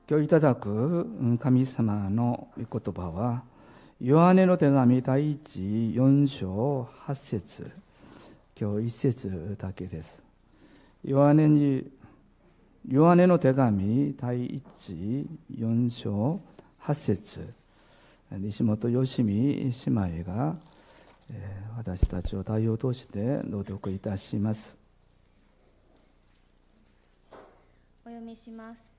今日いただく神様の御言葉は、ヨハネの手紙第4章8節、今日1節だけです。ヨハネの手紙第4章8節、西本芳美姉妹が私たちを代表として朗読いたします。お読みします。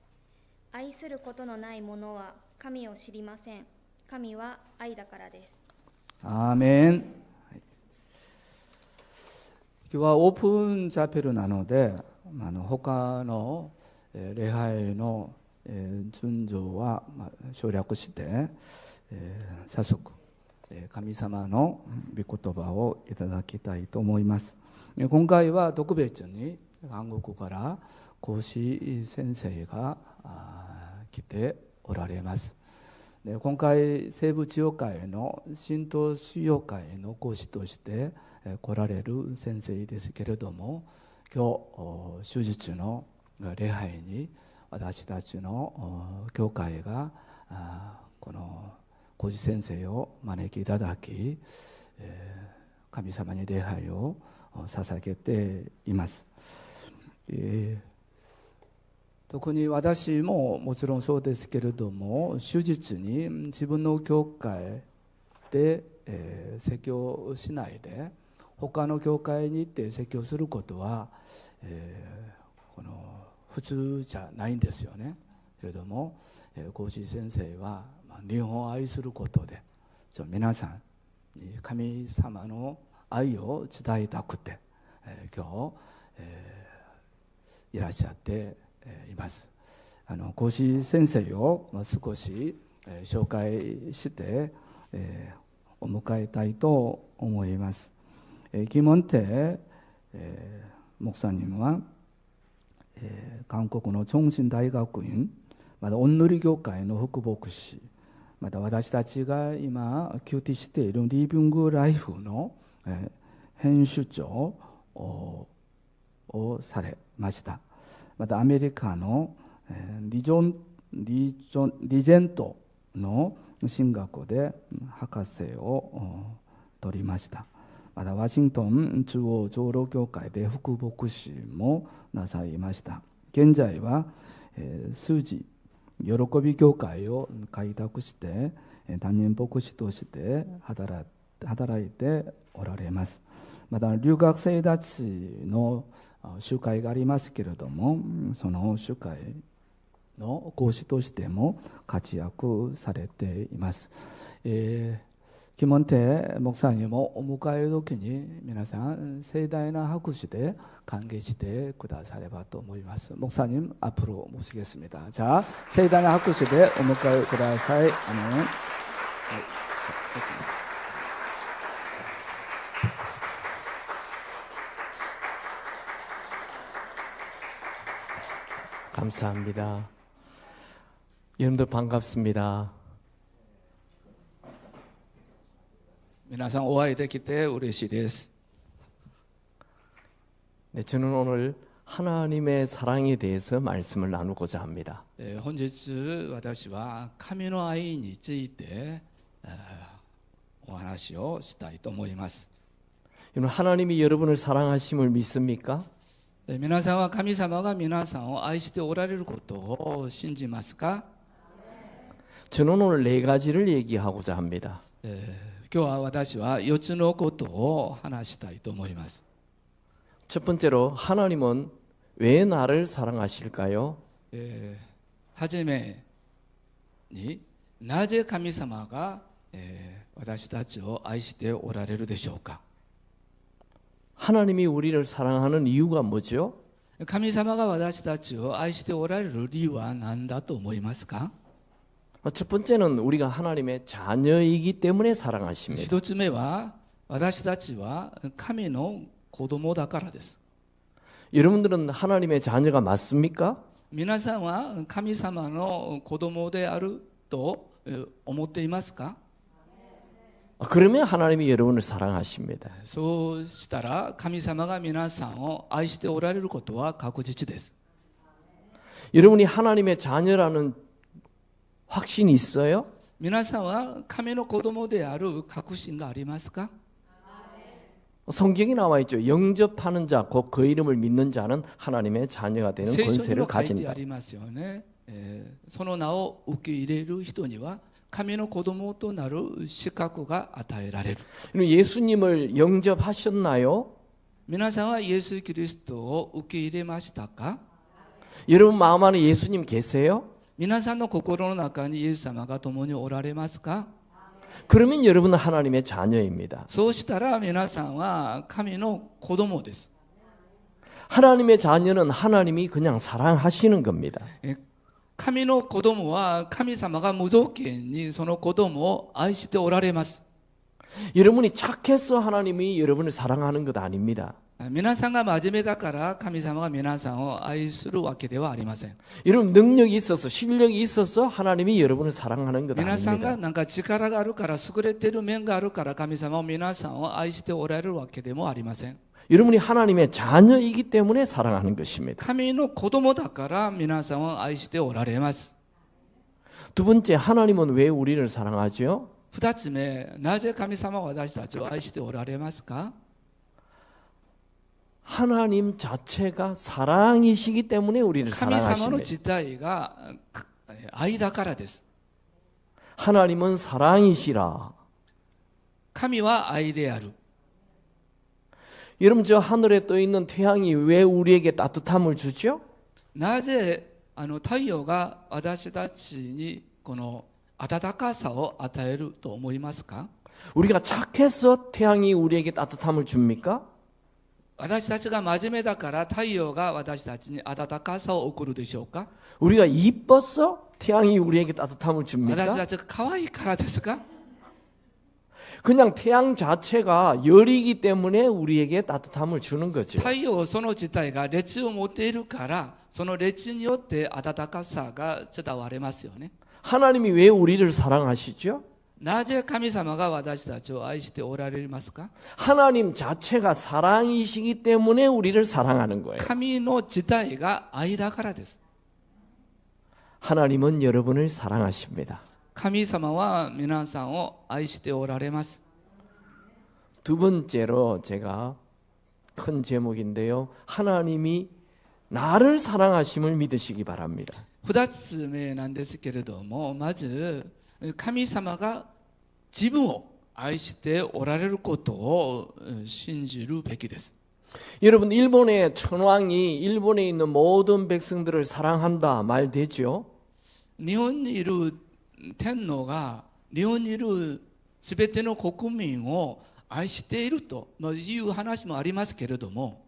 愛することのない者は神を知りません。神は愛だからです。アーメン。今日はオープンチャペルなので、他の礼拝の順序は省略して早速神様の御言葉をいただきたいと思います。今回は特別に韓国から講師先生が来ておられます。で、今回西部地方会の神道主要会の講師として来られる先生ですけれども、今日終日の礼拝に私たちの教会がこの講師先生を招きいただき、神様に礼拝を捧げています。特に私ももちろんそうですけれども、終日に自分の教会で説教しないで他の教会に行って説教することは、この普通じゃないんですよね。けれども講師先生は日本を愛することで皆さんに神様の愛を伝えたくて今日いらっしゃっています。講師先生を少し紹介してお迎えたいと思います。김원태 목사님は韓国の長信大学院、また御塗教会の副牧師、また私たちが今休憩しているリビングライフの編集長をされました。またアメリカのリジェントの進学で博士を取りました。またワシントン中央長老教会で副牧師もなさいました。現在は数字喜び教会を開拓して担任牧師として働いておられます。また留学生たちの集会がありますけれども、その集会の講師としても活躍されています。김원태 목사님をお迎えの時に皆さん盛大な拍手で歓迎してくださればと思います。목사님 앞으로 모시겠습니다. 자,盛大な拍手でお迎えください。감사합니다. 여러분들 반갑습니다. 皆さんお会いできて嬉しいです。 네, 저는 오늘 하나님의 사랑에 대해서 말씀을 나누고자 합니다. 本日私は神の愛についてお話をしたいと思います。 여러분 하나님이 여러분을 사랑하심을 믿습니까? 皆さんは神様が皆さんを愛しておられることを信じますか？ 저는 오늘 네 가지를 얘기하고자 합니다. 今日は私は4つのことを話したいと思います。 첫 번째로 하나님은 왜 나를 사랑하실까요? はじめになぜ神様が私たちを愛しておられるでしょうか？ 하나님이 우리를 사랑하는 이유가 뭐죠? 神様が私たちを愛しておられる理由は何だと思いますか？ 첫 번째는 우리가 하나님의 자녀이기 때문에 사랑하십니다. 一つ目は私たちは神の子供だからです。 여러분들은 하나님의 자녀가 맞습니까? 皆さんは神様の子供であると思っていますか？ 그러면 하나님이 여러분을 사랑하십니다. そうしたら神様が皆さんを愛しておられることは確実です。 여러분이 하나님의 자녀라는 확신 있어요? 皆さんは神の子供である確信がありますか？ 성경에 나와 있죠. 영접하는 자, 곧 그 이름을 믿는 자는 하나님의 자녀가 되는 聖書に 권세를 も書いて 가진다. ありますよね。その名を受け入れる人には神の子供となる資格が与えられる。 예수님을 영접하셨나요? 皆さんはイエス・キリストを受け入れましたか？ 여러분 마음 안에 예수님 계세요? 皆さんの心の中にイエス様が共におられますか？ 그러면 여러분은 하나님의 자녀입니다. そうしたら皆さんは神の子供です。 하나님의 자녀는 하나님이 그냥 사랑하시는 겁니다. 神の子供は神様が無条件にその子供を愛しておられます。 여러분이 착해서 하나님이 여러분을 사랑하는 것 아닙니다. 皆さんが真面目だから神様が皆さんを愛するわけではありません。 여러분 능력이 있어서 실력이 있어서 하나님이 여러분을 사랑하는 것 皆さんが 아닙니다. なんか力があるから優れている面があるから神様は皆さんを愛しておられるわけでもありません。 여러분이 하나님의 자녀이기 때문에 사랑하는 것입니다. 神の子供だから皆さんを愛しておられます。 두 번째, 하나님은 왜 우리를 사랑하죠? 二つ目、なぜ神様は私たちを愛しておられますか？ 하나님 자체가 사랑이시기 때문에 우리를 神様の 사랑하십니다. 実体が愛だからです。 하나님은 사랑이시라. 神は愛である。 여러분 저 하늘에 떠 있는 태양이 왜 우리에게 따뜻함을 주죠? なぜ太陽が私たちにこの暖かさを与えると思いますか？ 우리가 착해서 태양이 우리에게 따뜻함을 줍니까? 私たちが真面目だから太陽が私たちに暖かさを送るでしょうか？ 우리가 이뻐서 태양이 우리에게 따뜻함을 私 줍니까? たちが可愛いからですか？ 그냥 태양 자체가 열이기 때문에 우리에게 따뜻함을 주는 거죠. 太陽その自体が熱を持っているからその熱によって暖かさが伝われますよね。 하나님이 왜 우리를 사랑하시죠? なぜ神様が私たちを愛しておられますか？ 하나님 자체가 사랑이시기 때문에 우리를 사랑하는 거예요. 神の自体が愛だからです。 하나님은 여러분을 사랑하십니다. 神様は皆さんを愛しておられます。 두 번째로 제가 큰 제목인데요. 하나님이 나를 사랑하심을 믿으시기 바랍니다. 二つ目なんですけれども、まず神様が自分を愛しておられることを信じるべきです。 여러분 일본의 천황이 일본에 있는 모든 백성들을 사랑한다 말 되죠? 日本にいる天皇が日本にいるすべての国民を愛しているという話もありますけれども、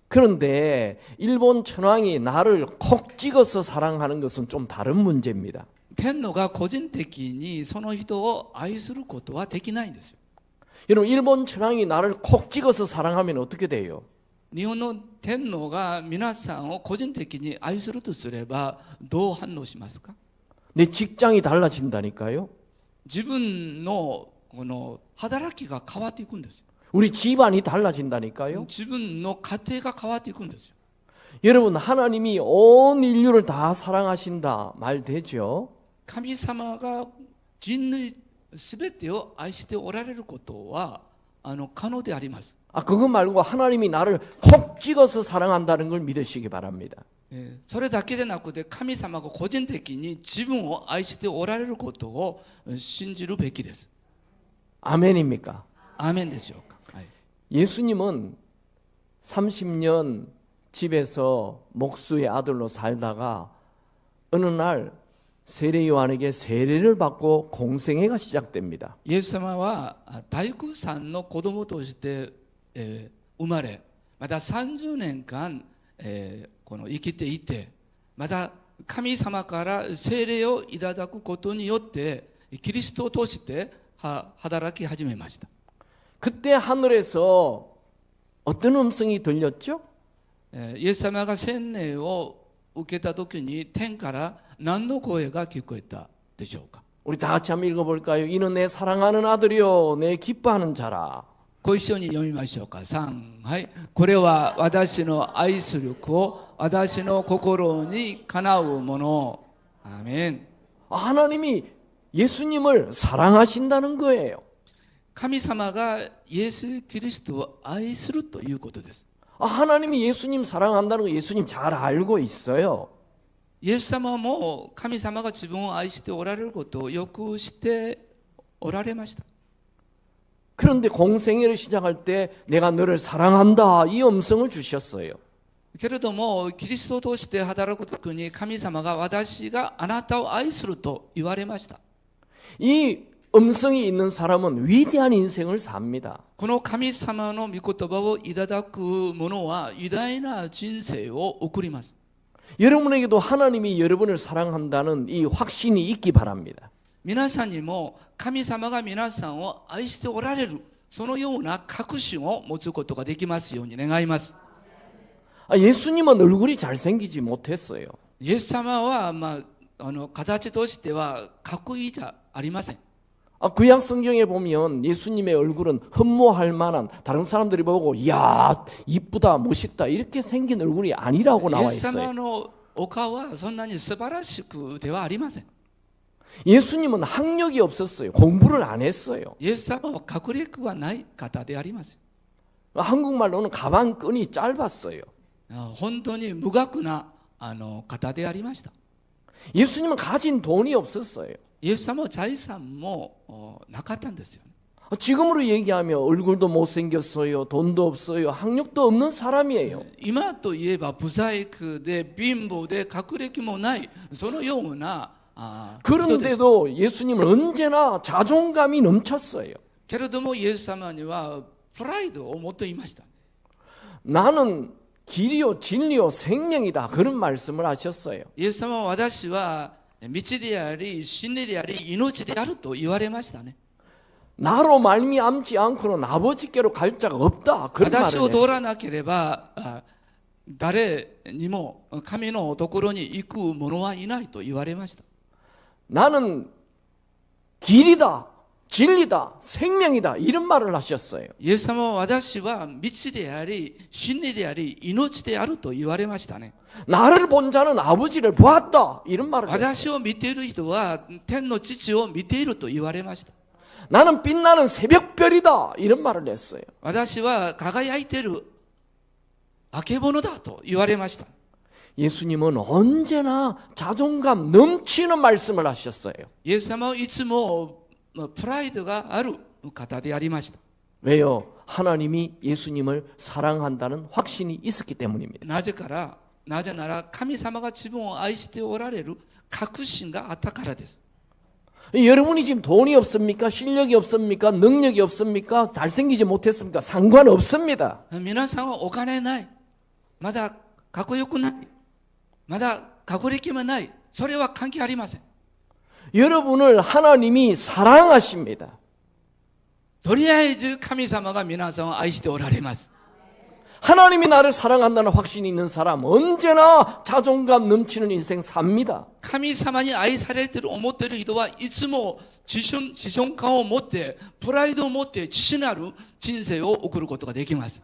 그런데 일본 천황이 나를 콕 찍어서 사랑하는 것은 좀 다른 문제입니다. 天皇が個人的にその人を愛することはできないんですよ。 여러분 일본 천황이 나를 콕 찍어서 사랑하면 어떻게 돼요? 日本の天皇が皆さんを個人的に愛するとすればどう反応しますか？ 내 직장이 달라진다니까요. 自分のこの働きが変わっていくんですよ。 우리 집안이 달라진다니까요. 自分の家庭が変わっていくんですよ。 여러분 하나님이 온 인류를 다 사랑하신다 말 되죠? 神様が人類すべてを愛しておられることは可能であります。 아 그거 말고 하나님이 나를 콕 찍어서 사랑한다는 걸 믿으시기 바랍니다. それだけでなくて神様が個人的に自分を愛しておられることを信じるべきです。 아멘입니까? アーメンでしょうか？はい、 예수님은 30년 집에서 목수의 아들로 살다가 어느 날 세례 요한에게 세례를 받고 공생애가 시작됩니다. イエス様は大工さんの子供として、生まれ、また30年間、この生きていて、また神様から聖霊をいただくことによってキリストを通して働き始めました。 그때 하늘에서 어떤 음성이 들렸죠? イエス様が洗礼を受けた時に天から何の声が聞こえたでしょうか？ 우리 다 같이 한번 읽어볼까요? 이는 내 사랑하는 아들이요 내 기뻐하는 자라. ご一緒に読みましょうか。3、はい。これは私の愛する子、私の心にかなうもの。アーメン。 하나님이 예수님을 사랑하신다는 거예요. 神様がイエス・キリストを愛するということです。 하나님이 예수님 사랑한다는 거 예수님 잘 알고 있어요. イエス様も神様が自分を愛しておられることをよく知っておられました。 그런데 공생애를 시작할 때 내가 너를 사랑한다 이 음성을 주셨어요. けれどもキリストとして働くときに神様が私があなたを愛すると言われました。 이 음성이 있는 사람은 위대한 인생을 삽니다. この神様の御言葉をいただく者は偉大な人生を送ります。 여러분에게도 하나님이 여러분을 사랑한다는 이 확신이 있기 바랍니다. 皆さんにも神様が皆さんを愛しておられるそのような確信を持つことができますように願います。 예수님은 얼굴이 잘생기지 못했어요. イエス様は、形としてはかっこいいじゃありません。 구약 성경에 보면 예수님의 얼굴은 흠모할 만한 다른 사람들이 보고 이야 이쁘다 멋있다 이렇게 생긴 얼굴이 아니라고 イ 나와 エス様 있어요. のお顔はそんなに素晴らしくではありません。 예수님은 학력이 없었어요. 공부를 안 했어요. イエス様は学歴はない方であります。 한국말로는 가방끈이 짧았어요. 本当に無学な方でありました。 예수님은 가진 돈이 없었어요. イエス様は財産もなかったんですよね。 지금으로 얘기하면 얼굴도 못생겼어요. 돈도 없어요. 학력도 없는 사람이에요. 今といえば不細工で貧乏で学歴もないそのような人です。 그런데도 예수님은 언제나 자존감이 넘쳤어요. けれどもイエス様にはプライドを持っていました。 나는 길이요 진리요 생명이다 그런 말씀을 하셨어요. イエス様は私は道であり真理であり命であると言われましたね。 나로 말미암지 않고는 아버지께로 갈 자가 없다 그런 私 말을 を通 했어요. らなければ誰にも神のところに行く者はいないと言われました。 나는 길이다 진리다 생명이다 이런 말을 하셨어요. イエス様は私は道であり真理であり命であると言われましたね。 나를 본 자는 아버지를 보았다 이런 말을 했어요. 私を見ている人は天の父を見ていると言われました。 나는 빛나는 새벽별이다 이런 말을 했어요. 私は輝いている明けぼのだと言われました。 예수님은 언제나 자존감 넘치는 말씀을 하셨어요. イエス様はいつもプライドがある方でありました。 왜요? 하나님이 예수님을 사랑한다는 확신이 있었기 때문입니다. なぜなら神様が自分を愛しておられる確信があったからです。 여러분이 지금 돈이 없습니까? 실력이 없습니까? 능력이 없습니까? 잘생기지 못했습니까? 상관없습니다. 皆さんはお金ない、まだかっこよくない、まだ学歴もない、それは関係ありません。 여러분을 하나님이 사랑하십니다. とりあえず神様が皆さんを愛しておられます。 하나님이 나를 사랑한다는 확신이 있는 사람 언제나 자존감 넘치는 인생 삽니다. 神様に愛されている思っている人はいつも自尊感を持ってプライドを持って父なる人生を送ることができます。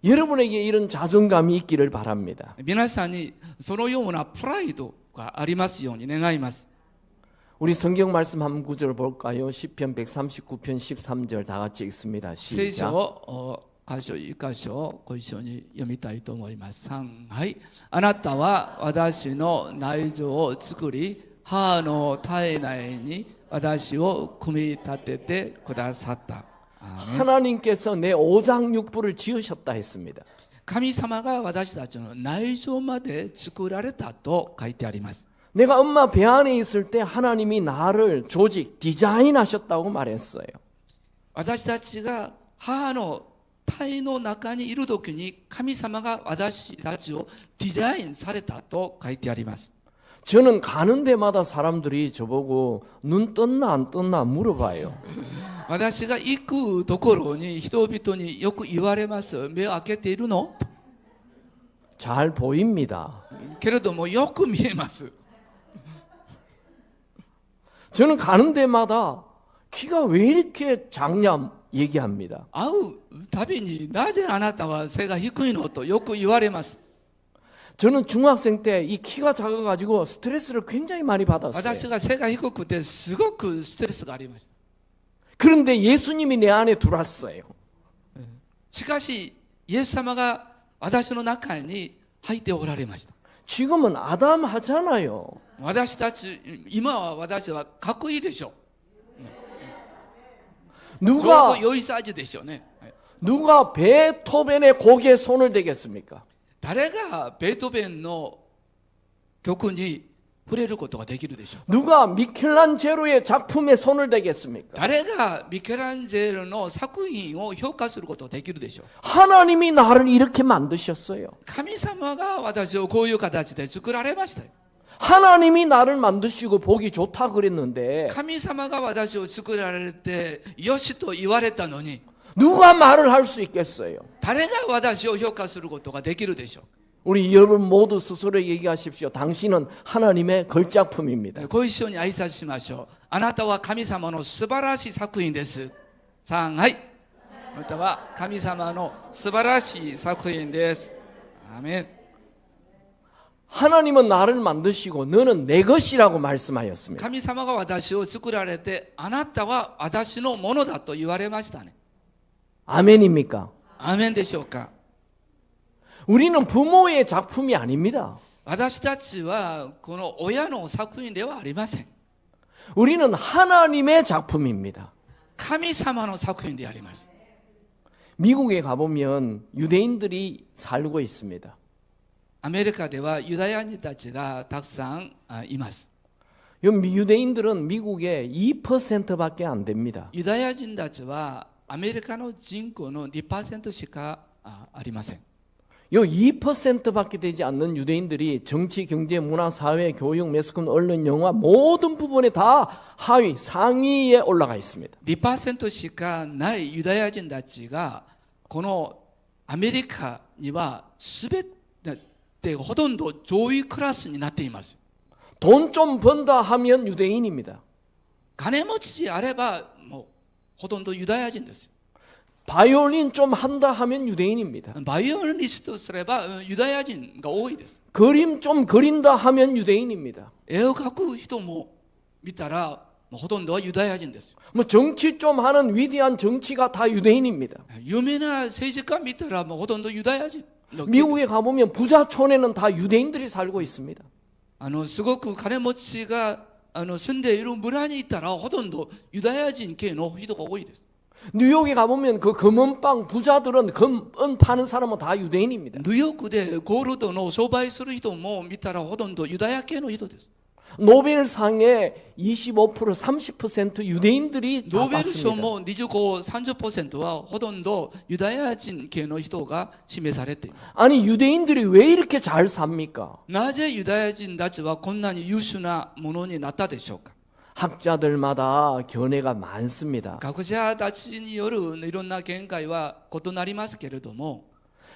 여러분에게 이런 자존감이 있기를 바랍니다. 皆さんにそのようなプライドがありますように願います。 우리 성경 말씀 한 구절 볼까요? 시편 139편 13절 다 같이 읽습니다. 聖 시작. 書箇所一箇所ご一緒に読みたいと思います。はい。あなたは私の内臓を作り、母の体内に私を組み立ててくださった。 하나님께서 내 오장육부를 지으셨다 했습니다. 神様が私たちの内臓まで作られたと書いてあります。 내가 엄마 배 안에 있을 때 하나님이 나를 조직 디자인하셨다고 말했어요. 私たちが母の体の中にいるときに神様が私たちをデザインされたと書いてあります。 저는 가는 데마다 사람들이 저보고 눈 떴나 안 떴나 물어봐요. 私が行くところに人々によく言われます。目を開けているの？ 잘 보입니다. けれどもよく見えます。 저는 가는 데마다 키가 왜 이렇게 작냐 얘기합니다. 会うたびになぜあなたは背が低いのとよく言われます。 저는 중학생 때 이 키가 작아가지고 스트레스를 굉장히 많이 받았어요. 私が背が低くてすごくストレスがありました。 그런데 예수님이 내 안에 들어왔어요. しかしイエス様が私の中に入っておられました。 지금은 아담하잖아요. 私たち今は私はかっこいいでしょう。ちょう 누가 ど良いサイズでしょうね。 누가 베토벤의 곡에 손을 대겠습니까? 誰がベートーベンの曲に触れることができるでしょう。 누가 미켈란젤로의 작품에 손을 대겠습니까? 誰がミケランジェロの作品を評価することができるでしょう。 하나님이 나를 이렇게 만드셨어요. 神様が私をこういう形で作られましたよ。 하나님이 나를 만드시고 보기 좋다 그랬는데 神様が私を作られてよしと言われたのに 누가 말을 할 수 있겠어요? 誰が私を評価することができるでしょ 우리 여러분 모두 스스로 얘기하십시오. 당신은 하나님의 걸작품입니다. う。ご一緒に挨拶しましょう。あなたは神様の素晴らしい作品です。さん、はい。あなたは神様の素晴らしい作品です。アーメン。 하나님은 나를 만드시고 너는 내 것이라고 말씀하였습니다. 神様が私を作られてあなたは私のものだと言われましたね。 아멘입니까? アーメンでしょうか。 우리는 부모의 작품이 아닙니다. 私たちはこの親の作品ではありません。 우리는 하나님의 작품입니다. 神様の作品であります。 미국에 가보면 유대인들이 살고 있습니다. アメリカではユダヤ人たちがたくさんいます。 유대인들은 미국의 2%밖에 안 됩니다. ユダヤ人たちはアメリカの人口の 2% しかありません。 요 2%밖에 되지 않는 유대인들이 정치, 경제, 문화, 사회, 교육, 매스컴, 언론, 영화 모든 부분에 다 하위, 상위에 올라가 있습니다. 2% しかないユダヤ人たちがこのアメリカには全てほとんど上位クラスになっています。 돈 좀 번다 하면 유대인입니다. 金持ちあればもうほとんどユダヤ人です。 바이올린 좀 한다 하면 유대인입니다. バイオリストとすればユダヤ人が多いです。 그림 좀 그린다 하면 유대인입니다. 絵を描く人も見たらもうほとんどはユダヤ人です。 뭐 정치 좀 하는 위대한 정치가 다 유대인입니다. 有名な政治家見たらもうほとんどユダヤ人。 미국에 가보면 부자촌에는 다 유대인들이 살고 있습니다. すごく金持ちが住んでいる村にいたらほとんどユダヤ人系の人が多いです。 뉴욕에 가보면 그 금은방 부자들은 금은 파는 사람은 다 유대인입니다. ニューヨークでゴールドの商売する人も見たらほとんどユダヤ系の人です。 노벨상의 25% 30% 유대인들이 다 ノーベル賞 받습니다. も25、30%はほとんどユダヤ人系の人が示されています。 아니 유대인들이 왜 이렇게 잘 삽니까? なぜユダヤ人たちはこんなに優秀なものになったでしょうか。 학자들마다 견해가 많습니다. 学者たちによるいろんな見解は異なりますけれども、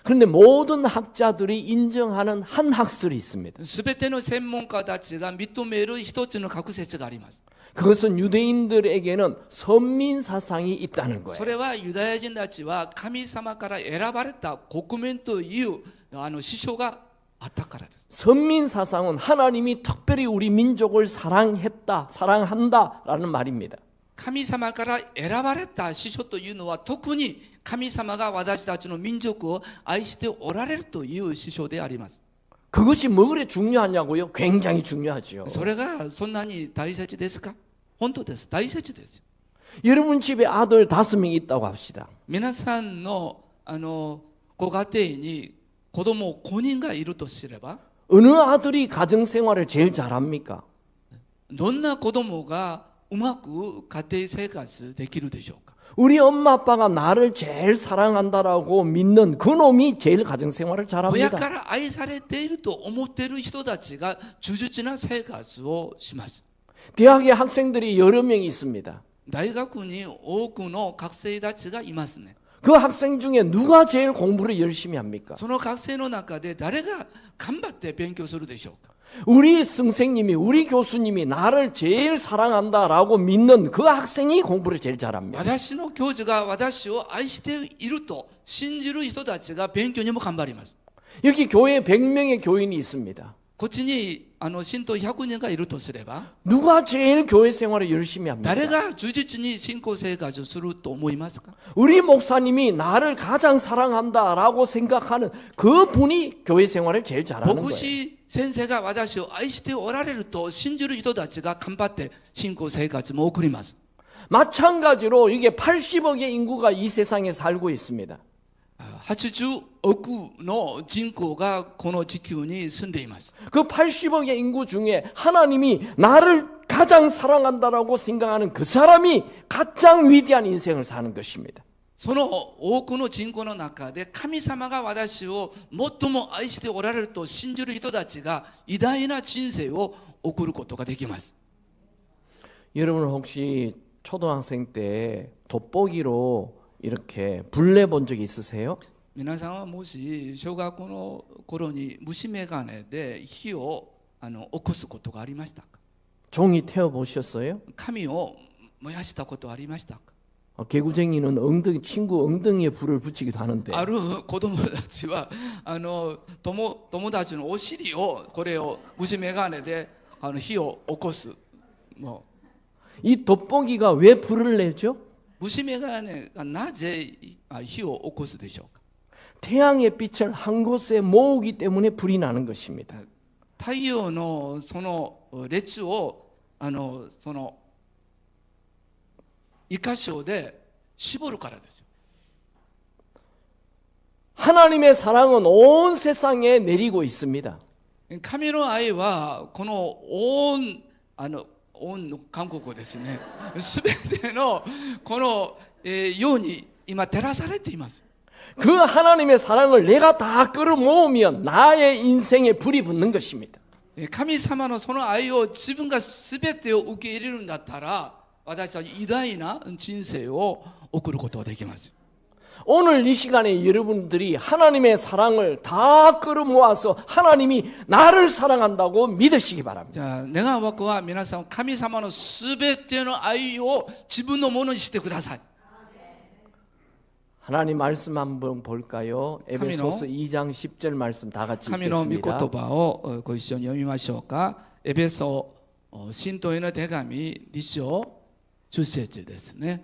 그런데 모든 학자들이 인정하는 한 학설이 있습니다. すべての専門家たちが認める一つの学説があります。 그것은 유대인들에게는 선민 사상이 있다는 そ 거예요. れはユダヤ人たちは神様から選ばれた国民という思想があったからです。 선민 사상은 하나님이 특별히 우리 민족을 사랑한다라는 말입니다. 神様から選ばれた思想というのは特に神様が私たちの民族を愛しておられるという思想であります。 그것이 뭐 그래 중요하냐고요? 굉장히 중요하죠. それがそんなに大切ですか？本当です。大切です。 여러분 집에 아들 5명 있다고 합시다. 皆さんのご家庭に子供5人がいるとすれば 어느 아들이 가정생활을 제일 잘합니까? どんな子供がうまく家庭生活できるでしょうか？ 우리 엄마 아빠가 나를 제일 사랑한다라고 믿는 그놈이 제일 가정생활을 親 잘합니다. から愛されていると思っている人たちが充実な生活をします。 대학에 학생들이 여러 명 있습니다. 大学に多くの学生たちがいますね。 그 학생 중에 누가 제일 공부를 열심히 합니까? その学生の中で誰が頑張って勉強するでしょうか？ 우리 선생님이 우리 교수님이 나를 제일 사랑한다라고 믿는 그 학생이 공부를 제일 잘합니다. 私の教授が私を愛していると信じる人たちが勉強にも頑張ります。 여기 교회에 100명의 교인이 있습니다. こっちに信徒100人がいるとすれば 누가 제일 교회 생활을 열심히 합니까? 誰が充実に信仰生活をすると思いますか？ 우리 목사님이 나를 가장 사랑한다라고 생각하는 그 분이 교회 생활을 제일 잘하는 牧 거예요. 師先生が私を愛しておられると信じる人たちが頑張って信仰生活も送ります。 마찬가지로 이게 80억의 인구가 이 세상에 살고 있습니다. 80億の人口がこの地球に住んでいます。 그 80억의 인구 중에 하나님이 나를 가장 사랑한다라고 생각하는 그 사람이 가장 위대한 인생을 사는 것입니다. その多くの人口の中で神様が私を最も愛しておられると信じる人たちが偉大な人生を送ることができます。 여러분 혹시 초등학생 때 돋보기로 이렇게 불 내본 적이 있으세요? 皆さんはもし小学校の頃に虫眼鏡で火を起こすことがありましたか？ 종이 태워 보셨어요? 紙を燃やしたことはありましたか？ 개구쟁이는 친구 엉덩이에 불을 붙이기도 하는데 ある子供たちは友達のお尻をこれを虫眼鏡で火を起こす。も 이 돋보기가 왜 불을 내죠? う虫眼鏡がなぜ火を起こすでしょうか？ 태양의 빛을 한 곳에 모으기 때문에 불이 나는 것입니다. 太陽のその列をその一箇所で絞るからですよ。 하나님의 사랑은 온 세상에 내리고 있습니다. 神の愛はこの온の韓国語ですね。すべてのこのように今照らされています。 그 하나님의 사랑을 내가 다 끌어모으면 나의 인생에 불이 붙는 것입니다. 神様のその愛を自分がすべてを受け入れるんだったら私たち偉大な人生を送ることができます。 오늘 이 시간에 여러분들이 하나님의 사랑을 다 끌어모아서 하나님이 나를 사랑한다고 믿으시기 바랍니다. じゃあ願う僕は皆さん神様のすべての愛を自分のものにしてください。 하나님 말씀 한번 볼까요? 에베소서 2장 10절 말씀 다 같이 神の御言 읽겠습니다. 葉をご一緒に読みましょうか。エベソ信徒への手紙2章10節ですね。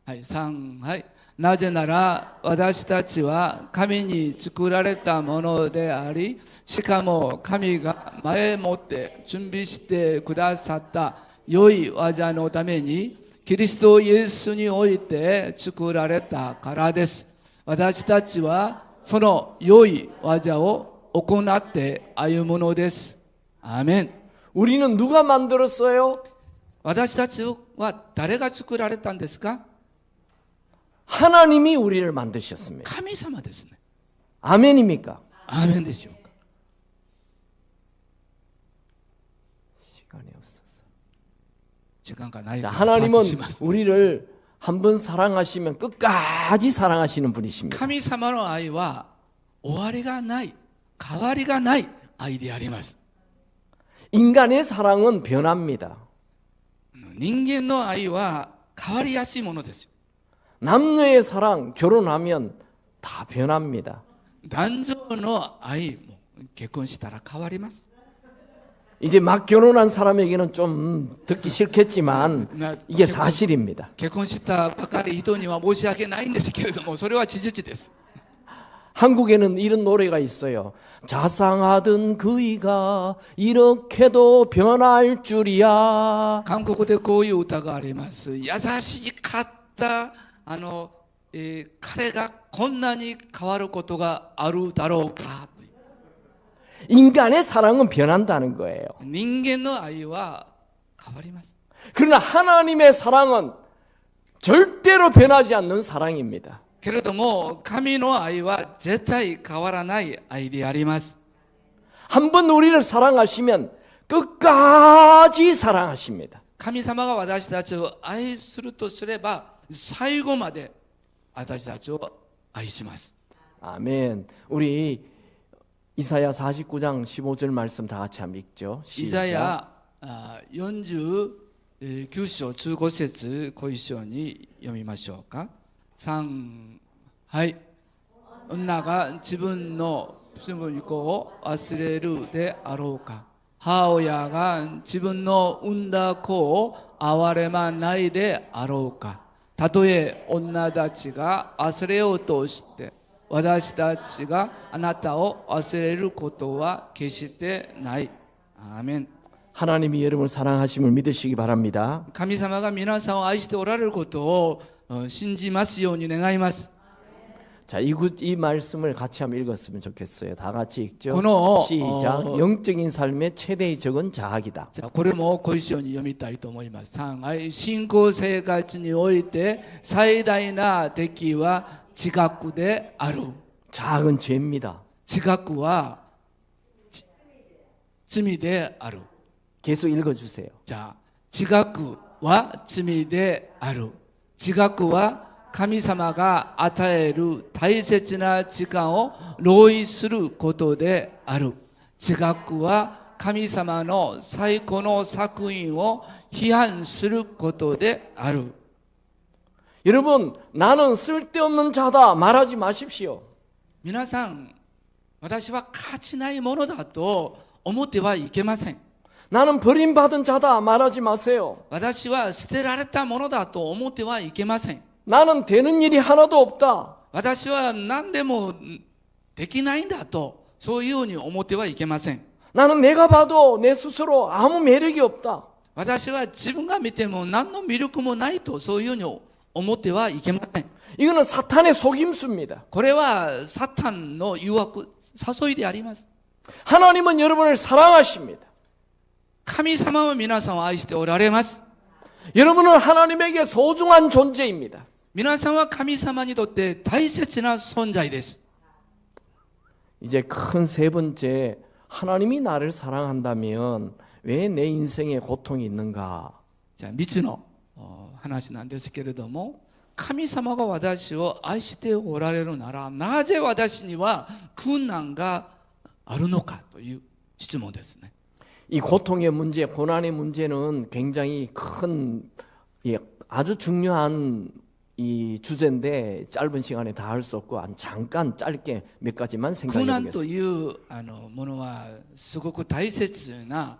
はい、3、はい。なぜなら私たちは神に作られたものであり、しかも神が前もって準備してくださった良い技のためにキリストイエスにおいて作られたからです。私たちはその良い技を行って歩むのです。アーメン。 우리는 누가 만들었어요? 私たちは誰が作られたんですか？ 하나님이 우리를 만드셨습니다. 神様ですね。 아멘입니까? アーメンでしょうか。 시간이 없어서. 時間がないか 자, らパ 하나님은 スします。 우리를 한 번 사랑하시면 끝까지 사랑하시는 분이십니다. 神様の愛は終わりがない、変わりがない愛であります。 인간의 사랑은 변합니다. 人間の愛は変わりやすいものですよ。 남녀의 사랑 결혼하면 다 변합니다. 男女の愛も結婚したら変わります。 이제 막 결혼한 사람에게는 좀 듣기 싫겠지만 まあ 이게 사실입니다. 結婚したばかり人には申し訳ないんですけれども、それは事実です。 한국에는 이런 노래가 있어요. 자상하던 그이가 이렇게도 변할 줄이야. 韓国でこういう歌があります。優しかった彼がこんなに変わることがあるだろうか。 인간의 사랑은 변한다는 거예요. 人間の愛は変わります。 그러나 하나님의 사랑은 절대로 변하지 않는 사랑입니다. けれども神の愛は絶対変わらない愛であります。 한 번 우리를 사랑하시면 끝까지 사랑하십니다. 神様が私たちを愛するとすれば最後まで私たちを愛します。 아멘. 우리 이사야 49장 15절 말씀 다 같이 한번 읽죠. イザヤ49章15節ご一緒に読みましょうか。3、はい。女が自分の自分を忘れるであろうか。母親が自分の産んだ子を憐れまないであろうか。たとえ女たちが忘れようとして私たちがあなたを忘れることは決してない。アーメン。 하나님이 여러분을 사랑하심을 믿으시기 바랍니다. 神様が皆さんを愛しておられることを信じますように願います。 자, 이 말씀을 같이 한번 읽었으면 좋겠어요. 다 같이 읽죠. 그노, 시작. 영적인 삶의 최대의 적은 자학이다. じゃあこれもご一緒に読みたいと思います。信仰生活において最大な敵は自覚である。 자학은 죄입니다. 自覚は罪である。 계속 읽어주세요. じゃあ自覚は罪である。自覚は神様が与える大切な時間を浪費することである。自覚は神様の最高の作品を批判することである。 여러분, 나는 쓸데없는 자다 말하지 마십시오. 皆さん、私は価値ないものだと思ってはいけません。 나는 버림받은 자다 말하지 마세요. 私は捨てられたものだと思ってはいけません。 나는 되는 일이 하나도 없다. 私は何でもできないんだとそういうふうに思ってはいけません。 나는 내가 봐도 내 스스로 아무 매력이 없다. 私は自分が見ても何の魅力もないとそういうふうに思ってはいけません。 이거는 사탄의 속임수입니다. これはサタンの誘惑、誘いであります。 하나님은 여러분을 사랑하십니다. 神様は皆さんを愛しておられます。 여러분은 하나님에게 소중한 존재입니다. 皆さんは神様にとって大切な存在です。 이제 큰 세 번째, 하나님이 나를 사랑한다면 왜 내 인생에 고통이 있는가? じゃあ3つの話なんですけれども、神様が私を愛しておられるならなぜ私には困難があるのかという質問ですね。 이 고통의 문제, 고난의 문제는 굉장히 큰, 아주 중요한 이 주제인데 짧은 시간에 다 할 수 없고 잠깐 짧게 몇 가지만 苦 생각해 難と 보겠습니다. いうものはすごく大切な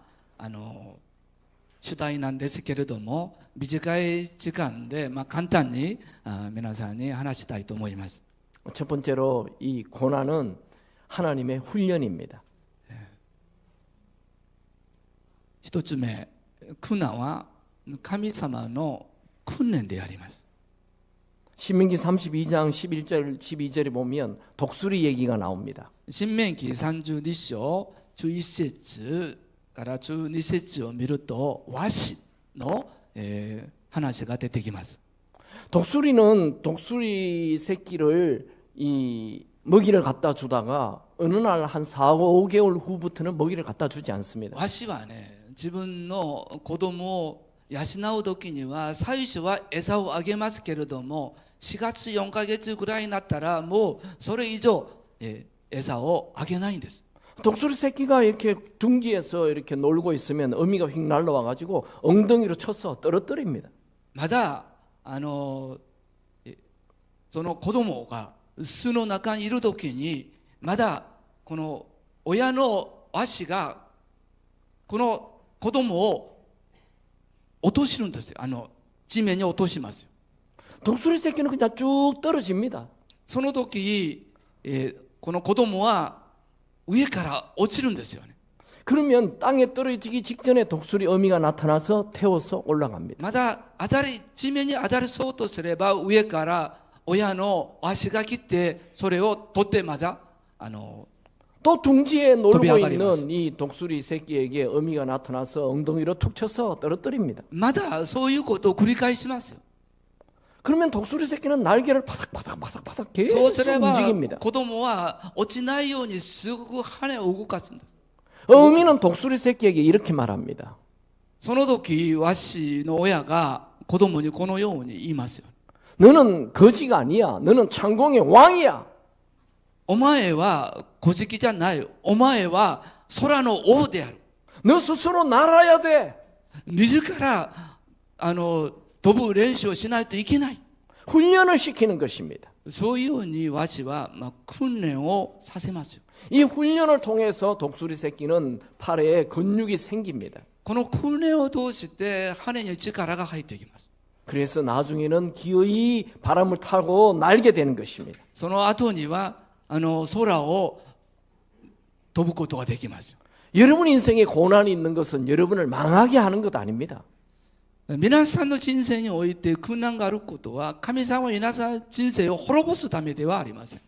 主題なんですけれども、短い時間で簡単に皆さんに話したいと思います。 첫 번째로 이 고난은 하나님의 훈련입니다. 一つ目、苦難は神様の訓練であります。 신명기 32장 11절 12절에 보면 독수리 얘기가 나옵니다. 新明記32章11節から12節を見ると和紙の話が出てきます。 독수리는 독수리 새끼를 이 먹이를 갖다 주다가 어느 날 한 4, 5개월 후부터는 먹이를 갖다 주지 않습니다. 和紙はね、自分の子供を養う時には最初は餌をあげますけれども、4月4ヶ月ぐらいになったらもうそれ以上餌をあげないんです。 독수리 새끼가 이렇게 둥지에서 이렇게 놀고 있으면 어미가 휙 날라와 가지고 엉덩이로 쳐서 떨어뜨립니다. まだその子供が巣の中にいる時にまだこの親の足がこの子供を落としるんですよ。地面に落としますよ。 독수리 새끼는 그냥 쭉 떨어집니다. その時、この子供は上から落ちるんですよね。 그러면 땅에 떨어지기 직전에 독수리 어미가 나타나서 태워서 올라갑니다. まだ地面に当たりそうとすれば上から親の足が来てそれを取ってまだ또 둥지에 놀고 도비아가리마스. 있는 이 독수리 새끼에게 어미가 나타나서 엉덩이로 툭 쳐서 떨어뜨립니다. まだそういうことを繰り返しますよ。 그러면 독수리 새끼는 날개를 파닥파닥 そう 계속 すれば 움직입니다. 子供は落ちないようにすごく羽を動かすんです。 어미는 독수리 새끼에게 이렇게 말합니다. その時和紙の親が子供にこのように言いますよ。 너는 거지가 아니야. 너는 창공의 왕이야. お前は小じじゃない。お前は空の王である。 너 스스로 날아야 돼. 自ら飛ぶ練習をしないといけない。 훈련을 시키는 것입니다. そういうように和紙は訓練をさせますよ。이 훈련을 통해서 독수리 새끼는 팔에 근육이 생깁니다. この訓練を通して羽に力が入っていきます。 그래서 나중에는 기어이 바람을 타고 날게 되는 것입니다. その後には空を飛ぶことができます。 여러분 인생에 고난이 있는 것은 여러분을 망하게 하는 것 아닙니다. 皆さんの人生において苦難があることは神様は皆さんの人生を滅ぼすためではありません。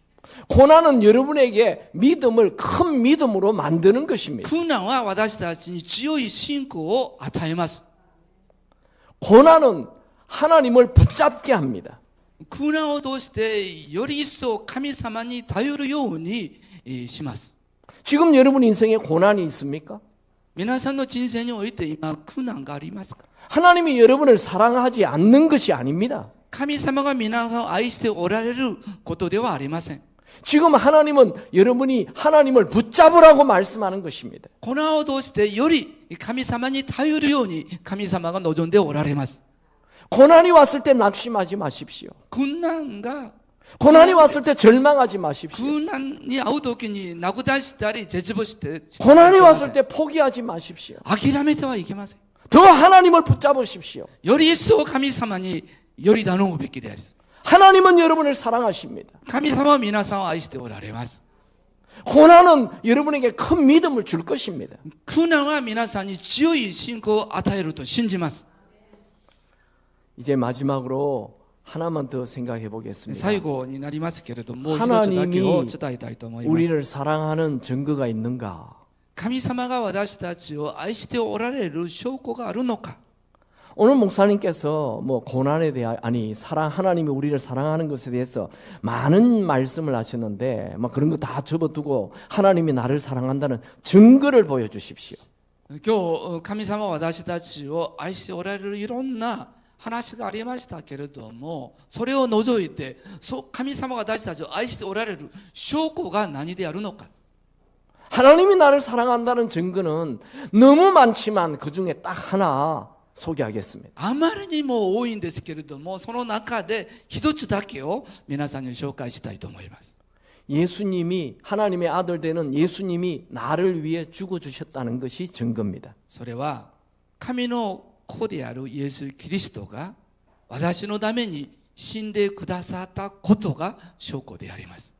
고난은 여러분에게 믿음을 큰 믿음으로 만드는 것입니다. 苦難は私たちに強い信仰を与えます。 고난은 하나님을 붙잡게 합니다. 苦難を通してより一層神様に頼るようにします。 지금 여러분 인생에 고난이 있습니까? 皆さんの人生において今苦難がありますか？ 하나님이 여러분을 사랑하지 않는 것이 아닙니다. 神様が皆さんを愛しておられることではありません。 지금 하나님은 여러분이 하나님을 붙잡으라고 말씀하는 것입니다. このを通してより神様に頼るように神様が望んでおられます。 고난이 왔을 때 낙심하지 마십시오. 苦難が 고난이 왔을 때 절망하지 마십시오. 苦難に遭うときに泣く出したり絶望して 고난이 왔을 때 포기하지 마십시오. 諦めてはいけません。 더 하나님을 붙잡으십시오. より一層神様により頼むべきであります。 하나님은 여러분을 사랑하십니다. 神様は皆さんを愛しておられます。 고난은 여러분에게 큰 믿음을 줄 것입니다. 苦難は皆さんに強い信仰を与えると信じます。 이제 마지막으로 하나만 더 생각해 보겠습니다. 最後になりますけれども、もう一つだけを伝えたいと思います。 우리를 사랑하는 증거가 있는가? 神様が私たちを愛しておられる証拠があるのか。 오늘 목사님께서 뭐 고난에 대한 하나님이 우리를 사랑하는 것에 대해서 많은 말씀을 하셨는데 막 그런 거 다 접어두고 하나님이 나를 사랑한다는 증거를 보여주십시오. 今日神様は私たちを愛しておられるいろんな話がありましたけれども、それを除いて神様が私たちを愛しておられる証拠が何であるのか。 하나님이 나를 사랑한다는 증거는 너무 많지만 그 중에 딱 하나 소개하겠습니다. あまりにも多いんですけれども、その中で一つだけを皆さんに紹介したいと思います。 예수님이 하나님의 아들 되는 예수님이 나를 위해 죽어 주셨다는 것이 증거입니다. それは神の子であるイエス・キリストが私のために死んでくださったことが証拠であります。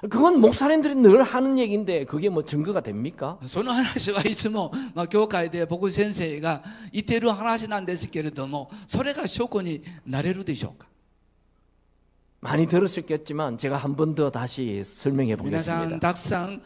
그건 목사님들이 늘 하는 얘기인데 그게 뭐 증거가 됩니까? その話はいつも教会で僕先生が言っている話なんですけれども、それが証拠になれるでしょうか。 많이 들으셨겠지만 제가 한 번 더 다시 설명해 皆さん 보겠습니다. たくさん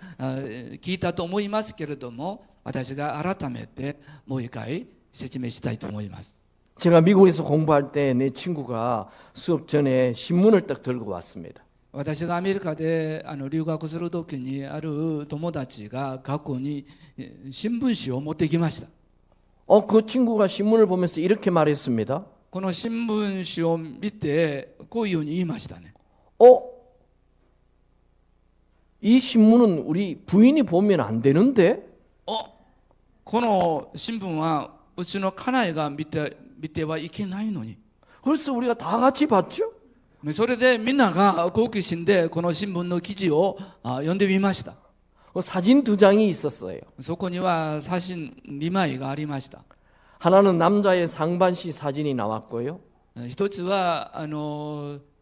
聞いたと思いますけれども、私が改めてもう一回説明したいと思います。 제가 미국에서 공부할 때 내 친구가 수업 전에 신문을 딱 들고 왔습니다. 私がアメリカで留学するときにある友達が学校に新聞紙を持ってきました。 그 친구가 신문을 보면서 이렇게 말했습니다. この新聞紙を見てこういうふうに言いましたね。 이 신문은 우리 부인이 보면 안 되는데? この新聞はうちの家内が見てはいけないのに。 그래서 우리가 다 같이 봤죠? それでみんなが好奇心でこの新聞の記事を読んでみました。 사진 2장이 있었어요. そこには写真2枚がありました。 하나는 남자의 상반신 사진이 나왔고요. 一つは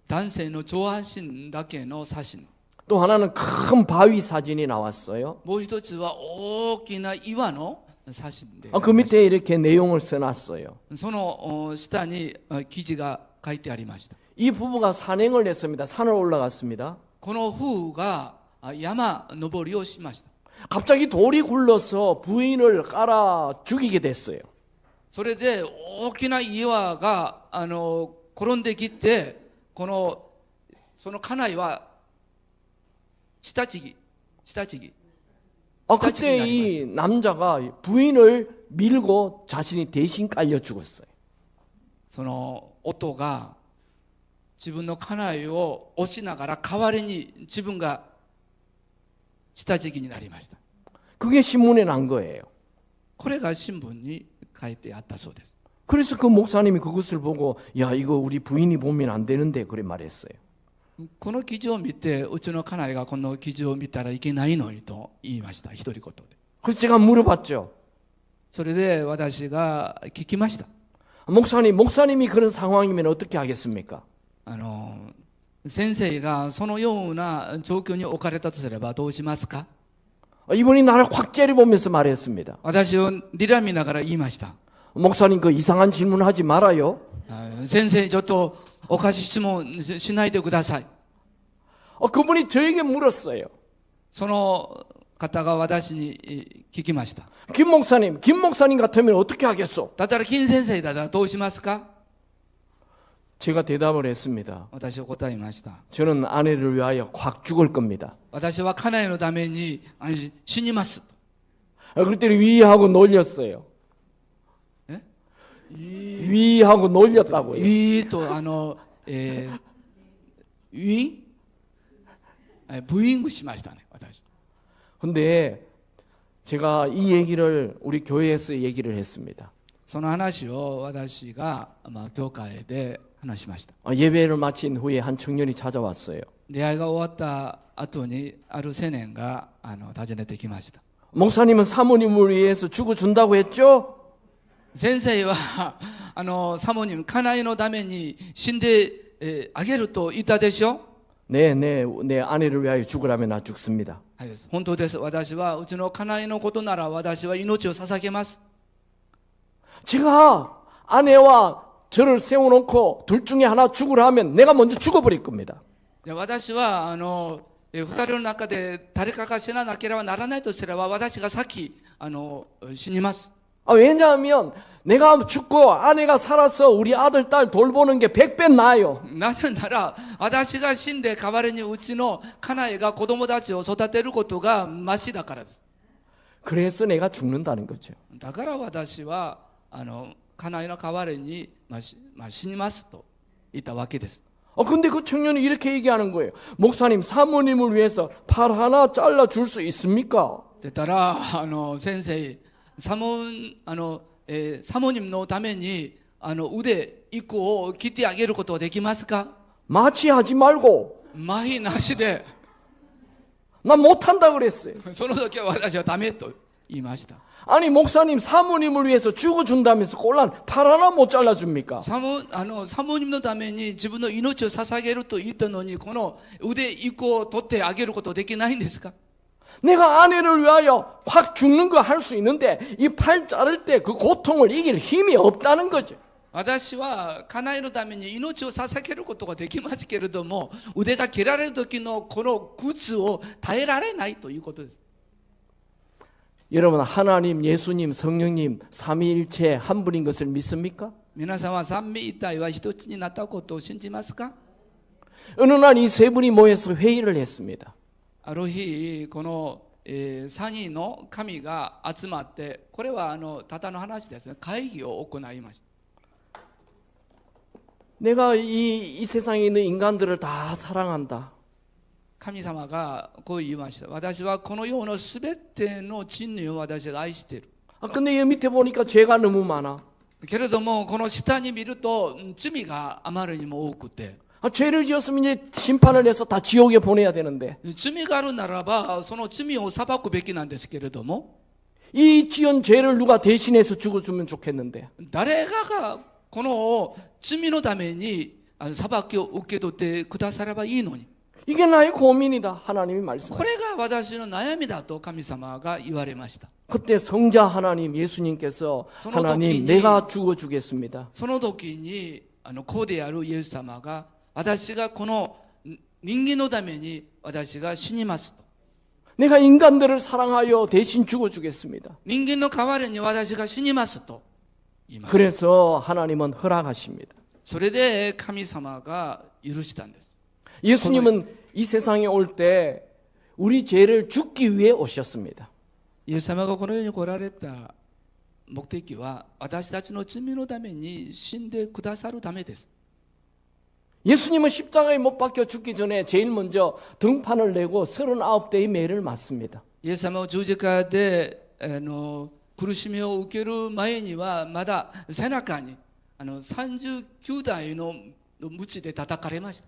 男性の上半身だけの写真。 또 하나는 큰 바위 사진이 나왔어요. もう一つは大きな岩の写真で。 그 밑에 이렇게 내용을 써놨어요. その下に記事が書いてありました。 이 부부가 산행을 했습니다. 산을 올라갔습니다. この夫婦が山登りをしました。 갑자기 돌이 굴러서 부인을 깔아 죽이게 됐어요. それで大きな岩が転んできて、その家内は下ちぎ。 그때 이 남자가 부인을 밀고 자신이 대신 깔려 죽었어요. その夫が自分の家内を押しながら代わりに自分が下敷きになりました。 그게 신문에 난 거예요. これが新聞に書いてあったそうです。 그래서 그 목사님이 그것을 보고 야 이거 우리 부인이 보면 안 되는데 그래 말했어요. この記事を見てうちの家内がこの記事を見たらいけないのにと言いました。独り言で。 그래서 제가 물어봤죠. それで私が聞きました。 목사님이 그런 상황이면 어떻게 하겠습니까? 先生がそのような状況に置かれたとすればどうしますか？ 이분이 나를 확 째려보면서 말했습니다. 私を睨みながら言いました。 목사님 그 이상한 질문하지 말아요. 先生ちょっとおかしい質問しないでください。 그분이 저에게 물었어요. その方が私に聞きました。 김 목사님 같으면 어떻게 하겠소? だったら金先生だったらどうしますか？ 제가 대답을 했습니다. 私は答えました。 저는 아내를 위하여 확 죽을 겁니다. 私は家内のために死にます。 그랬더니 위하고 놀렸어요. 예? 위하고 놀렸다고요. とウィンブーイングしましたね、私。 근데 제가 이 얘기를 우리 교회에서 얘기를 했습니다. その話を私が教会で話しました。 예배를 마친 후에 한 청년이 찾아왔어요. 出会いが終わった後にある青年が訪ねてきました。 목사님은 사모님을 위해서 죽어준다고 했죠? 先生はサモニム家内のために死んであげると言ったでしょ。 네, 내 아내를 위하여 죽으라면 나 죽습니다. はい、本当です。私はうちの家内のことなら私は命を捧げます。 제가 아내와 저를 세워놓고 둘 중에 하나 죽으라 하면 내가 먼저 죽어버릴 겁니다. 私は二人の中で誰かが死ななければならないとすれば私が先死にます。 왜냐하면 내가 죽고 아내가 살아서 우리 아들 딸 돌보는 게 100배 나아요. なぜなら私が死んで代わりにうちの家内が子供たちを育てることがマシだからです。 그래서 내가 죽는다는 거죠. だから私は家内の代わりに死にますと言ったわけです。 근데 그 청년이 이렇게 얘기하는 거예요. 목사님 사모님을 위해서 팔 하나 잘라 줄 수 있습니까? だったら先生サモニムのために腕一個を切ってあげることはできますか？ 마취하지 말고 麻痺なしで。 난 못한다 그랬어요. その時は私はダメと言いました。 아니 목사님 사모님을 위해서 죽어준다면서 꼴랑 팔 하나 못 잘라줍니까? サモニムのために自分の命を捧げると言ったのにこの腕一個を取ってあげることできないんですか？ 내가 아내를 위하여 확 죽는 거 할 수 있는데 이 팔 자를 때 그 고통을 이길 힘이 없다는 거죠. 私は家内のために命を捧げることができますけれども腕が切られる時のこの苦痛を耐えられないということです。 여러분 하나님, 예수님, 성령님 삼위일체 한 분인 것을 믿습니까? 皆さんは三位一体は一つになったことを信じますか？ 어느 날 이 세 분이 모여서 회의를 했습니다. ある日この3人の神が集まってこれはただの話ですね。会議を行いました。 내가 이 세상에 있는 인간들을 다 사랑한다. 神様がこう言いました。私はこの世のすべての人類を私が愛している。 근데 여기 밑에 보니까 죄가 너무 많아. けれどもこの下に見ると罪があまりにも多くて 죄를 지었으면 이제 심판을 해서 다 지옥에 보내야 되는데 罪があるならばその罪を裁くべきなんですけれども 이 지은 죄를 누가 대신해서 죽어주면 좋겠는데 誰かがこの罪のために裁きを受け取ってくださればいいのに 이게 나의 고민이다. 하나님이 말씀하셨어요. これが私の悩みだと神様が言われました。 그때 성자 하나님 예수님께서 하나님 내가 죽어주겠습니다. その時に子であるイエス様が私がこの人間のために私が死にますと 내가 인간들을 사랑하여 대신 죽어주겠습니다. 人間の代わりに私が死にますと言います。 그래서 하나님은 허락하십니다. それで神様が許したんです。 예수님은 이 세상에 올 때 우리 죄를 죽기 위해 오셨습니다. イエス様がこの世に来られた目的は私たちの罪のために死んでくださるためです。 예수님은 십자가에 못 박혀 죽기 전에 제일 먼저 등판을 내고 39대의 매를 맞습니다. イエス様を十字架で苦しみを受ける前にはまだ背中に39台の鞭で叩かれました。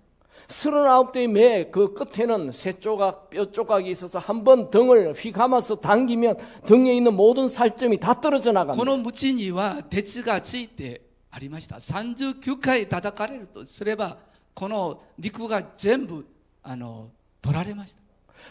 39대의 매 그 끝에는 새 조각, 뼈 조각이 있어서 한번 등을 휘 감아서 당기면 등에 있는 모든 살점이 다 떨어져 こ 나갑니다. の鞭には鉄がついてありました。39回叩かれるとすればこの肉が全部取られました。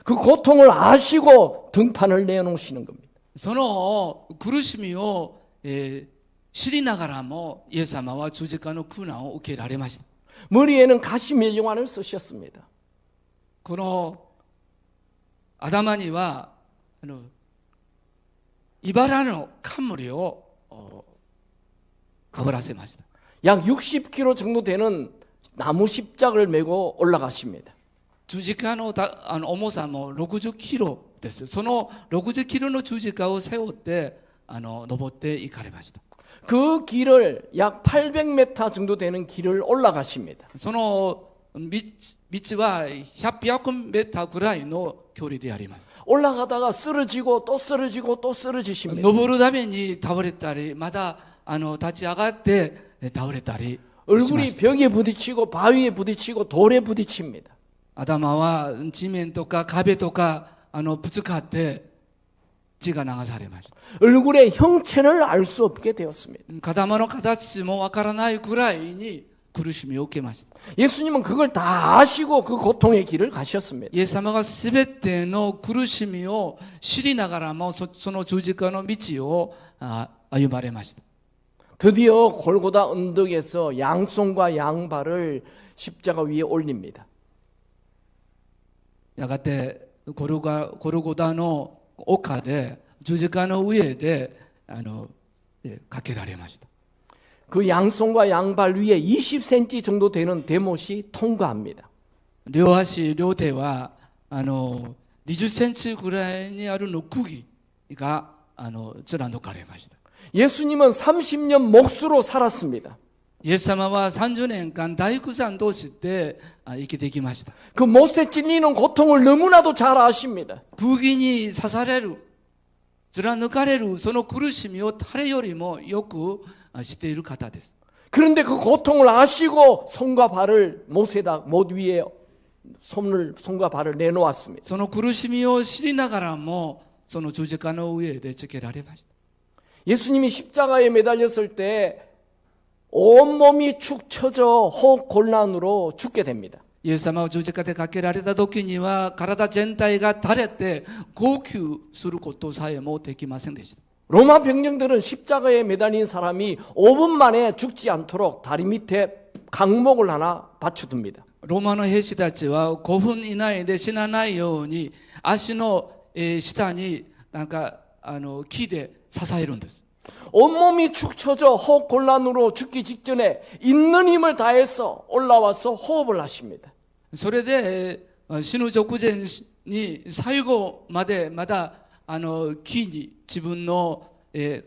그 고통을 아시고 등판을 내놓으시는 겁니다. その苦しみを、知りながらもイエス様は十字架の苦難を受けられました。 머리에는 가시면류관을 쓰셨습니다. この頭には茨の冠をかぶらせました。 약 60kg 정도 되는 나무 십자가를 메고 올라가십니다. 十字架の重さも60キロです。その60キロの十字架を背負って登っていかれました。 그 길을 약 800m 정도 되는 길을 올라가십니다. その道は100メーターぐらいの距離であります。 올라가다가 쓰러지고 또 쓰러지고 또 쓰러지십니다. 登るために倒れたり、また立ち上がって倒れたりしま 얼굴이 した。 벽에 부딪히고 바위에 부딪히고 돌에 부딪힙니다. 頭は地面とか壁とかぶつかって血が流されました。 얼굴의 형체를 알 수 없게 되었습니다. 頭の形もわからないくらいに苦しみを受けました。 예수님은 그걸 다 아시고 그 고통의 길을 가셨습니다. イエス様がすべての苦しみを知りながらもその十字架の道を歩まれました。 드디어 골고다 언덕에서 양손과 양발을 십자가 위에 올립니다. やがてゴルゴダの丘で十字架の上でかけられました。 그 양손과 양발 위에 20cm 정도 되는 대못이 통과합니다. 両足両手は20センチぐらいにあるの釘が貫かれました。 예수님은 30년 몫으로 살았습니다. イエス様は30年間大工さんとして生きてきました。 그 못에 찔리는 고통을 너무나도 잘 아십니다. 釘に刺される貫かれるその苦しみを誰よりもよく知っている方です。 그런데 그 고통을 아시고 손과 발을 못 위에 손과 발을 내놓았습니다. その苦しみを知りながらもその十字架の上でつけられました。 예수님이 십자가에 매달렸을 때 온몸이 축 처져 호흡 곤란으로 죽게 됩니다. イエス様を十字架でかけられた時には体全体が垂れて号泣することさえもできませんでした。 로마 병정들은 십자가에 매달린 사람이 5분 만에 죽지 않도록 다리 밑에 강목을 하나 받쳐둡니다. ローマの兵士たちは5分以内で死なないように足の下になんか木で支えるんです。 온몸이 축 처져 호흡 곤란으로 죽기 직전에 있는 힘을 다해서 올라와서 호흡을 하십니다. それで死ぬ直前に最後までまだ木に自分の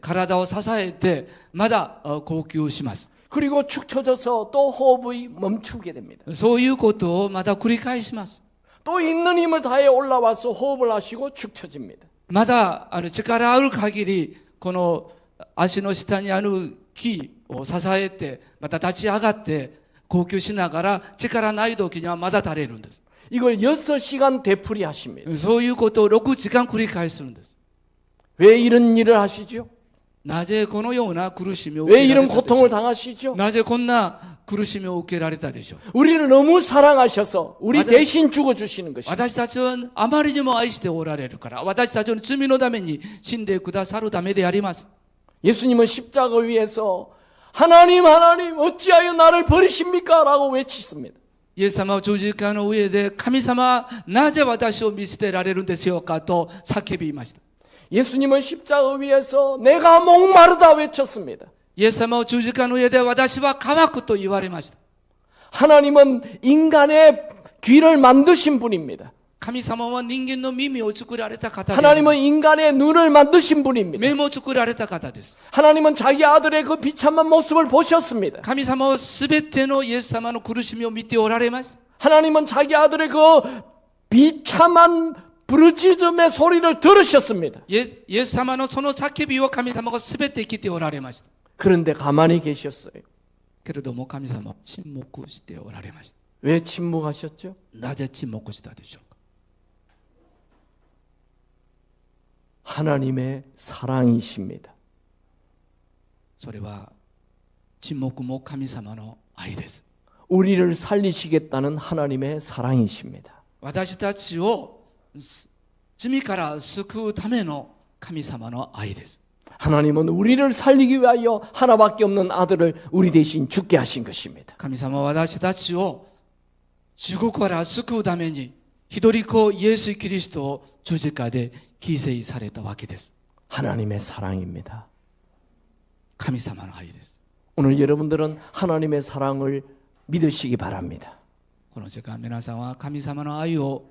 体を支えてまだ呼吸します。 그리고 축 처져서 또 호흡이 멈추게 됩니다. そういうことをまた繰り返します。 또 있는 힘을 다해 올라와서 호흡을 하시고 축 처집니다. まだ力ある限りこの足の下にある木を支えてまた立ち上がって呼吸しながら力ない時にはまだ垂れるんです。 이걸 6시간 되풀이 하십니다. そういうことを6時間繰り返すんです。 왜 이런 일을 하시죠? なぜこのような苦しみを受 왜 けられ 이런 たでしょ 고통을 う。 당하시죠? なぜこんな苦しみを受けられたでしょう。 우리를 너무 사랑하셔서 우리 맞아요. 대신 죽어주시는 것입니다. 私たちをあまりにも愛しておられるから私たちの罪のために死んでくださるためであります。 예수님은 십자가 위에서 하나님 하나님 어찌하여 나를 버리십니까? 라고 외치십니다. イエス様は十字架の上で神様なぜ私を見捨てられるんでしょうかと叫びました。 예수님은 십자가 위에서 내가 목마르다 외쳤습니다. イエス様は十字架の上で私は乾くと言われました。 하나님은 인간의 귀를 만드신 분입니다. 神様は人間の耳を作られた方で、 하나님은 인간의 눈을 만드신 분입니다. 目も作られた方です。 하나님은 자기 아들의 그 비참한 모습을 보셨습니다. 神様はすべてのイエス様の苦しみを見ておられました。 하나님은 자기 아들의 그 비참한 부르짖음의 소리를 들으셨습니다. イエス様のその叫びを神様がすべて聞いておられました。 그런데 가만히 계셨어요. けれども神様は沈黙しておられました。왜 침묵하셨죠? なぜ沈黙したでしょうか。 하나님의 사랑이십니다. それは沈黙も神様の愛です。 우리를 살리시겠다는 하나님의 사랑이십니다. 私たちを罪から救うための神様の愛です。 하나님은 우리를 살리기 위하여 하나밖에 없는 아들을 우리 대신 죽게 하신 것입니다. 神様は私たちを地獄から救うために一人子イエス・キリストを十字架で犠牲されたわけです。 하나님의 사랑입니다. 神様の愛です。 오늘 여러분들은 하나님의 사랑을 믿으시기 바랍니다. この時間皆さんは神様の愛を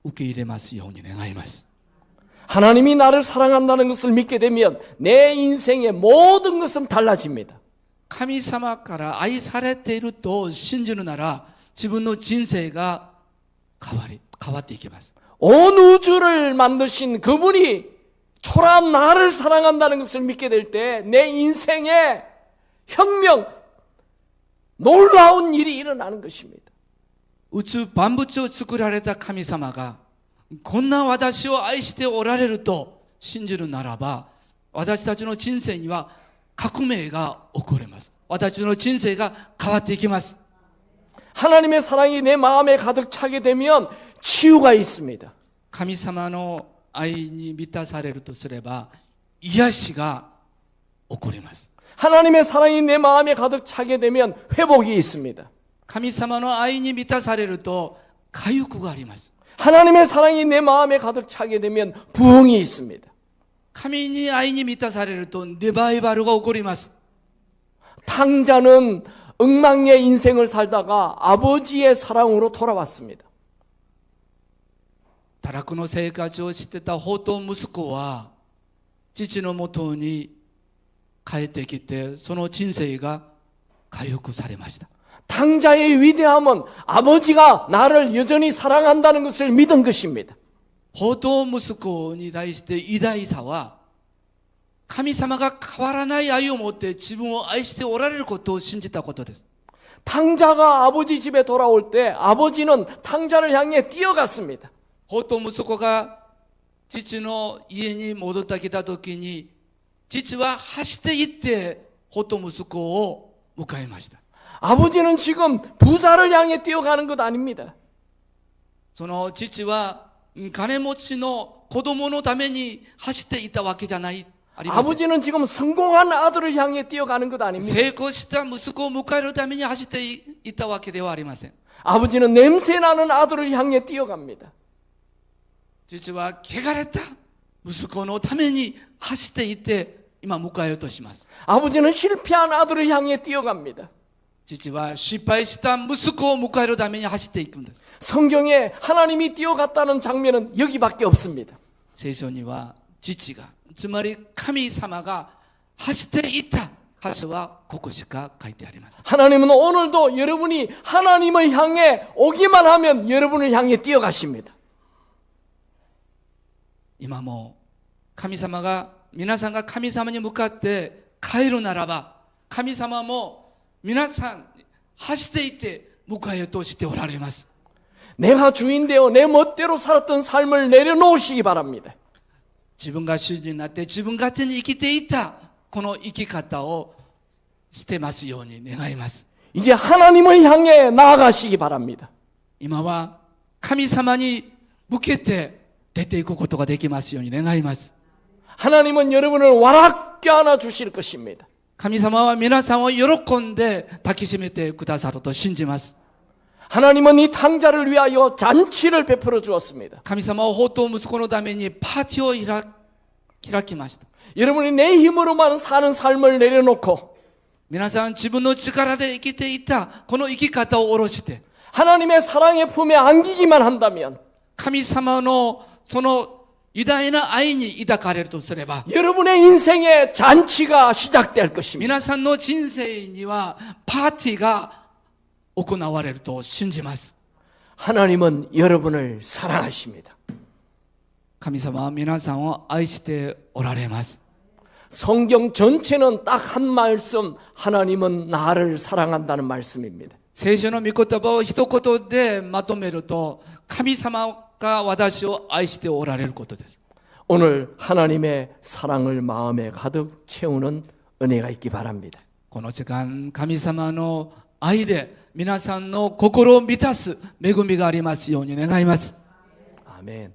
受け入れますように願います。 하나님이 나를 사랑한다는 것을 믿게 되면 내 인생의 모든 것은 달라집니다. 神様から愛されていると信じるなら自分の人生が変わっていきます。 온 우주를 만드신 그분이 초라한 나를 사랑한다는 것을 믿게 될 때 내 인생에 혁명, 놀라운 일이 일어나는 것입니다. 宇宙万物を作られた神様がこんな私を愛しておられると信じるならば、私たちの人生には革命が起こります。私の人生が変わっていきます。 하나님의 사랑이 내 마음에 가득 차게 되면 치유가 있습니다. 神様の愛に満たされるとすれば癒しが起こります。 하나님의 사랑이 내 마음에 가득 차게 되면 회복이 있습니다. 神様の愛に満たされると回復があります。 하나님의 사랑이 내 마음에 가득 차게 되면 부흥이 있습니다. 神に愛に満たされるとリバイバルが起こります。 탕자는 엉망의 인생을 살다가 아버지의 사랑으로 돌아왔습니다. 堕落の生活をしてた放蕩息子は父のもとに帰ってきてその人生が回復されました。 탕자의 위대함은 아버지가 나를 여전히 사랑한다는 것을 믿은 것입니다. 放蕩息子に対して偉大さは神様が変わらない愛を持って自分を愛しておられることを信じたことです。 탕자가 아버지 집에 돌아올 때 아버지는 탕자를 향해 뛰어갔습니다. 放蕩息子が父の家に戻ってきた時に父は走って行って放蕩息子を迎えました。 아버지는 지금 부자를 향해 뛰어가는 것 아닙니다. その父は金持ちの子供のために走っていたわけじゃない。 아버지는 지금 성공한 아들을 향해 뛰어가는 것 아닙니다. 成功した息子を迎えるために走っていたわけではありません。 아버지는 냄새나는 아들을 향해 뛰어갑니다. 父は汚れた息子のために走っていって今迎えようとします。 아버지는 실패한 아들을 향해 뛰어갑니다. 父は失敗した息子を迎えるために走っていくんです。 성경에 하나님이 뛰어갔다는 장면은 여기밖에 없습니다. 聖書には父がつまり神様が走っていった箇所はここしか書いてあります。 하나님은 오늘도 여러분이 하나님을 향해 오기만 하면 여러분을 향해 뛰어가십니다. 今も神様が皆さんが神様に向かって帰るならば神様も皆さん走っていって迎えようとしておられます。 내가 주인 되어 내 멋대로 살았던 삶을 내려놓으시기 바랍니다. 自分が主人になって自分勝手に生きていたこの生き方をしてますように願います。 이제 하나님을 향해 나아가시기 바랍니다. 今は神様に向けて出ていくことができますように願います。 하나님은 여러분을 와락게 안아 주실 것입니다. 神様は皆さんを喜んで抱きしめてくださると信じます。 하나님은 이 탕자를 위하여 잔치를 베풀어 주었습니다. 神様は放蕩息子のためにパーティーを開きました。 여러분이 내 힘으로만 사는 삶을 내려놓고 皆さん自分の力で生きていたこの生き方を下ろして 하나님의 사랑의 품에 안기기만 한다면 神様のその偉大な愛に抱かれるとすれば 여러분의 인생의 잔치가 시작될 것입니다. 皆さんの人生にはパーティーが行われると信じます。 하나님은 여러분을 사랑하십니다. 神様は皆さんを愛しておられます。 성경 전체는 딱 한 말씀, 하나님은 나를 사랑한다는 말씀입니다. 聖書の御言葉を一言でまとめると、神様が私を愛しておられることです。 오늘 하나님의 사랑을 마음에 가득 채우는 은혜가 있기 바랍니다. この時間、神様の愛で皆さんの心を満たす恵みがありますように願います。 아멘.